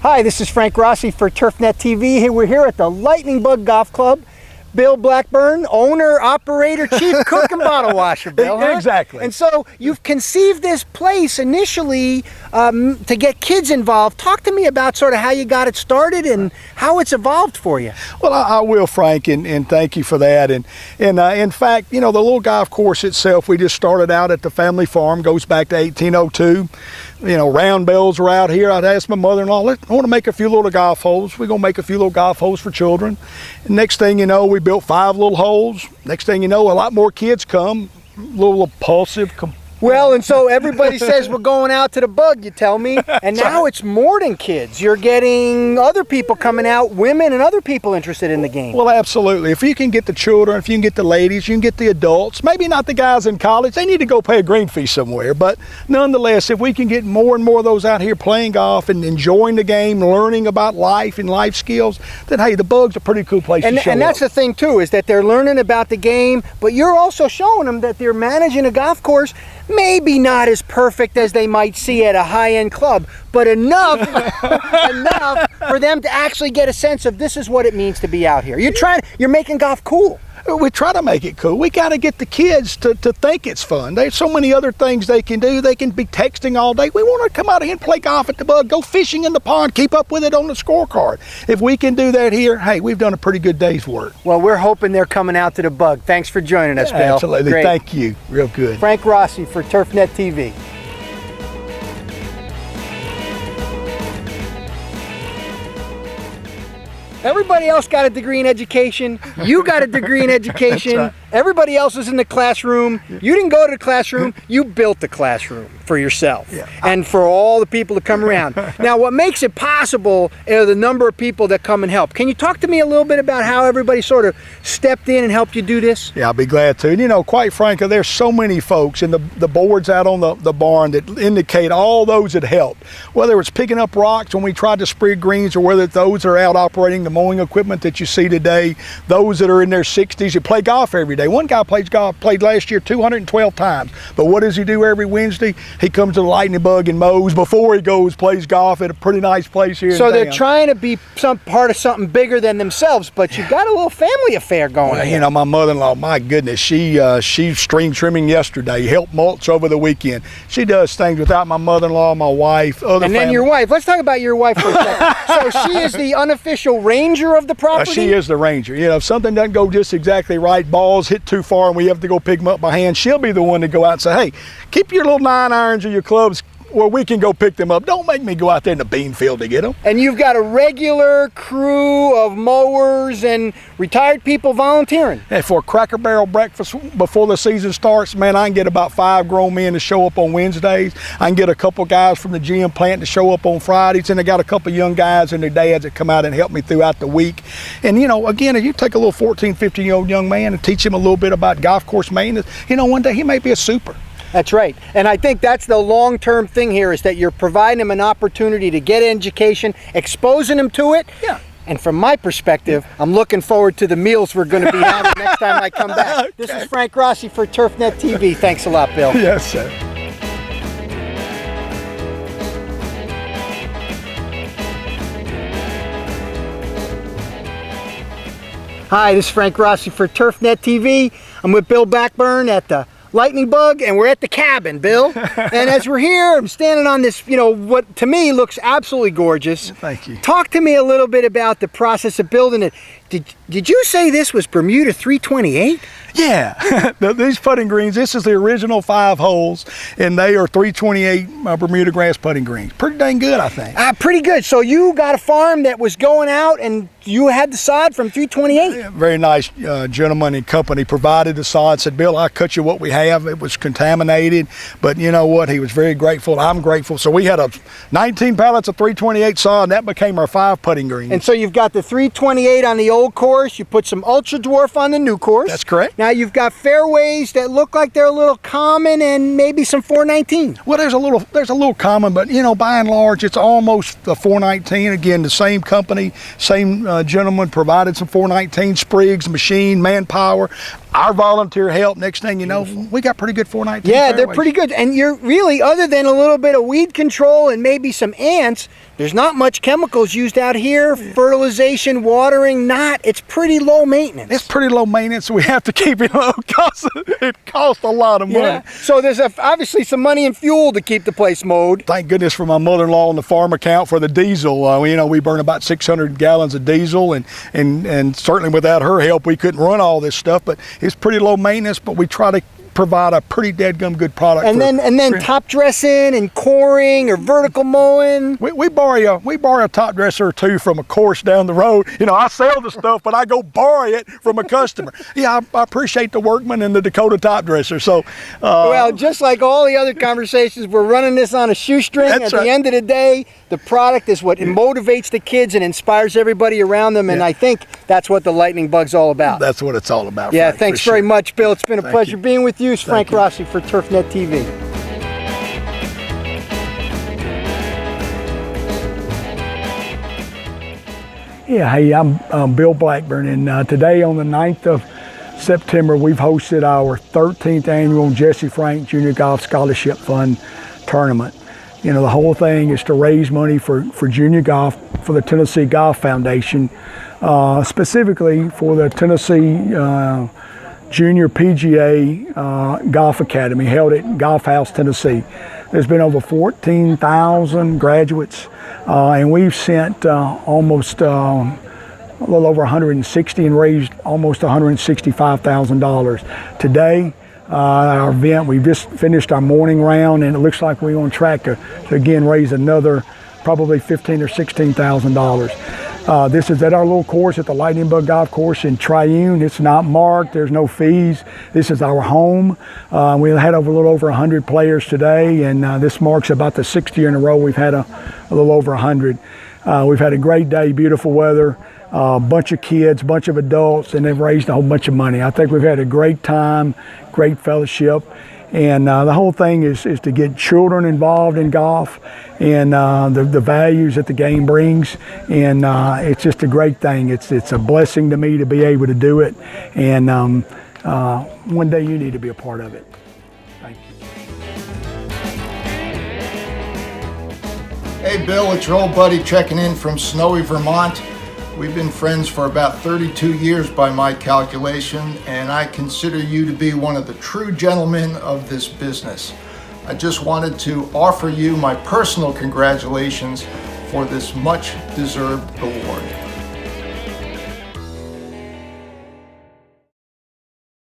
Hi, this is Frank Rossi for TurfNet TV. We're here at the Lightning Bug Golf Club. Bill Blackburn, owner, operator, chief cook, and bottle washer, Bill, huh? Exactly. And so you've conceived this place initially to get kids involved. Talk to me about sort of how you got it started and how it's evolved for you. Well, I will, Frank, and thank you for that. And in fact, you know, the little golf course itself, we just started out at the family farm, goes back to 1802. You know, round bells were out here. I'd ask my mother-in-law, I want to make a few little golf holes. We're going to make a few little golf holes for children. And next thing you know, we built 5 little holes. Next thing you know, a lot more kids come, a little impulsive. Well, and so everybody says we're going out to the bug, you tell me, and now it's more than kids. You're getting other people coming out, women and other people interested in the game. Well, absolutely. If you can get the children, if you can get the ladies, you can get the adults, maybe not the guys in college, they need to go pay a green fee somewhere, but nonetheless, if we can get more and more of those out here playing golf and enjoying the game, learning about life and life skills, then hey, the bug's a pretty cool place to show And that's up. the thing too, is that they're learning about the game, but you're also showing them that they're managing a golf course, maybe not as perfect as they might see at a high-end club, but enough for them to actually get a sense of this is what it means to be out here. You're making golf cool. We try to make it cool. We got to get the kids to think it's fun. There's so many other things they can do. They can be texting all day. We want to come out here and play golf at the bug, go fishing in the pond, keep up with it on the scorecard. If we can do that here, hey, we've done a pretty good day's work. Well, we're hoping they're coming out to the bug. Thanks for joining us, Bill. Absolutely. Great. Thank you. Real good. Frank Rossi for TurfNet TV. Everybody else got a degree in education. You got a degree in education. Right. Everybody else is in the classroom. You didn't go to the classroom. You built the classroom for yourself and for all the people to come around. Now, what makes it possible are the number of people that come and help. Can you talk to me a little bit about how everybody sort of stepped in and helped you do this? Yeah, I'll be glad to. And you know, quite frankly, there's so many folks and the boards out on the barn that indicate all those that helped. Whether it's picking up rocks when we tried to sprig greens or whether those are out operating the mowing equipment that you see today, those that are in their 60s that play golf every day. One guy played last year 212 times. But what does he do every Wednesday? He comes to the Lightning Bug and mows before he plays golf at a pretty nice place here in So town. they're trying to be some part of something bigger than themselves, but you've got a little family affair going on. You know, my mother-in-law, my goodness, she string trimming yesterday, helped mulch over the weekend. She does things without my mother-in-law, my wife, other And then family. your wife. Let's talk about your wife for a second. So she is the unofficial ranger of the property? She is the ranger. You know, if something doesn't go just exactly right, balls hit too far and we have to go pick them up by hand, she'll be the one to go out and say, hey, keep your little 9 irons or your clubs where we can go pick them up. Don't make me go out there in the bean field to get them. And you've got a regular crew of mowers and retired people volunteering. And for a Cracker Barrel breakfast before the season starts, man, I can get about 5 grown men to show up on Wednesdays. I can get a couple guys from the gym plant to show up on Fridays, and I got a couple young guys and their dads that come out and help me throughout the week. And you know, again, if you take a little 14, 15-year-old young man and teach him a little bit about golf course maintenance, you know, one day he may be a super. That's right. And I think that's the long-term thing here, is that you're providing them an opportunity to get education, exposing them to it. Yeah. And from my perspective, I'm looking forward to the meals we're going to be having next time I come back. Okay. This is Frank Rossi for TurfNet TV. Thanks a lot, Bill. Yes, sir. Hi, this is Frank Rossi for TurfNet TV. I'm with Bill Blackburn at the Lightning Bug, and we're at the cabin, Bill. And as we're here, I'm standing on this, you know, what to me looks absolutely gorgeous. Thank you. Talk to me a little bit about the process of building it. Did you say this was Bermuda 328? Yeah, these putting greens, this is the original 5 holes, and they are 328 Bermuda grass putting greens. Pretty dang good, I think. Pretty good. So you got a farm that was going out, and you had the sod from 328? Yeah, very nice gentleman and company provided the sod, said, Bill, I'll cut you what we have. It was contaminated, but you know what? He was very grateful. I'm grateful. So we had 19 pallets of 328 sod, and that became our 5 putting greens. And so you've got the 328 on the old course, you put some Ultra Dwarf on the new course. That's correct. Now you've got fairways that look like they're a little common, and maybe some 419. Well, there's a little common, but you know, by and large, it's almost the 419. Again, the same company, same gentleman provided some 419 sprigs, machine, manpower. our volunteer help. Next thing you know, we got pretty good 419 Yeah, they're fairways. pretty good. And you're really, other than a little bit of weed control and maybe some ants, there's not much chemicals used out here. Fertilization, watering, not. It's pretty low maintenance. It's pretty low maintenance. We have to keep it low because it costs a lot of money. Yeah. So there's obviously some money and fuel to keep the place mowed. Thank goodness for my mother-in-law on the farm account for the diesel. You know, we burn about 600 gallons of diesel, and certainly without her help, we couldn't run all this stuff. But it's pretty low maintenance, but we try to provide a pretty dadgum good product. And then top dressing and coring or vertical mowing. We borrow a top dresser or two from a course down the road. You know, I sell the stuff, but I go borrow it from a customer. Yeah, I appreciate the workman and the Dakota top dresser. So, well, just like all the other conversations, we're running this on a shoestring. At the end of the day, the product is what motivates the kids and inspires everybody around them. And I think that's what the lightning bug's all about. That's what it's all about. Yeah, Frank, thanks very much, Bill. It's been a pleasure being with you. It's Frank Rossi for TurfNet TV. Yeah, hey, I'm Bill Blackburn, and today on the 9th of September, we've hosted our 13th annual Jesse Frank Junior Golf Scholarship Fund tournament. You know, the whole thing is to raise money for junior golf for the Tennessee Golf Foundation, specifically for the Tennessee Junior PGA Golf Academy held at Golf House, Tennessee. There's been over 14,000 graduates, and we've sent almost a little over 160 and raised almost $165,000. Today, our event, we just finished our morning round, and it looks like we're on track to again raise another probably $15,000 or $16,000. This is at our little course at the Lightning Bug Golf Course in Triune. It's not marked, there's no fees. This is our home. We had a little over 100 players today, and this marks about the 6th year in a row we've had a little over 100. We've had a great day, beautiful weather, a bunch of kids, bunch of adults, and they've raised a whole bunch of money. I think we've had a great time, great fellowship. And the whole thing is to get children involved in golf and the values that the game brings. And it's just a great thing. It's a blessing to me to be able to do it. And one day you need to be a part of it. Thank you. Hey Bill, it's your old buddy checking in from snowy Vermont. We've been friends for about 32 years by my calculation, and I consider you to be one of the true gentlemen of this business. I just wanted to offer you my personal congratulations for this much deserved award.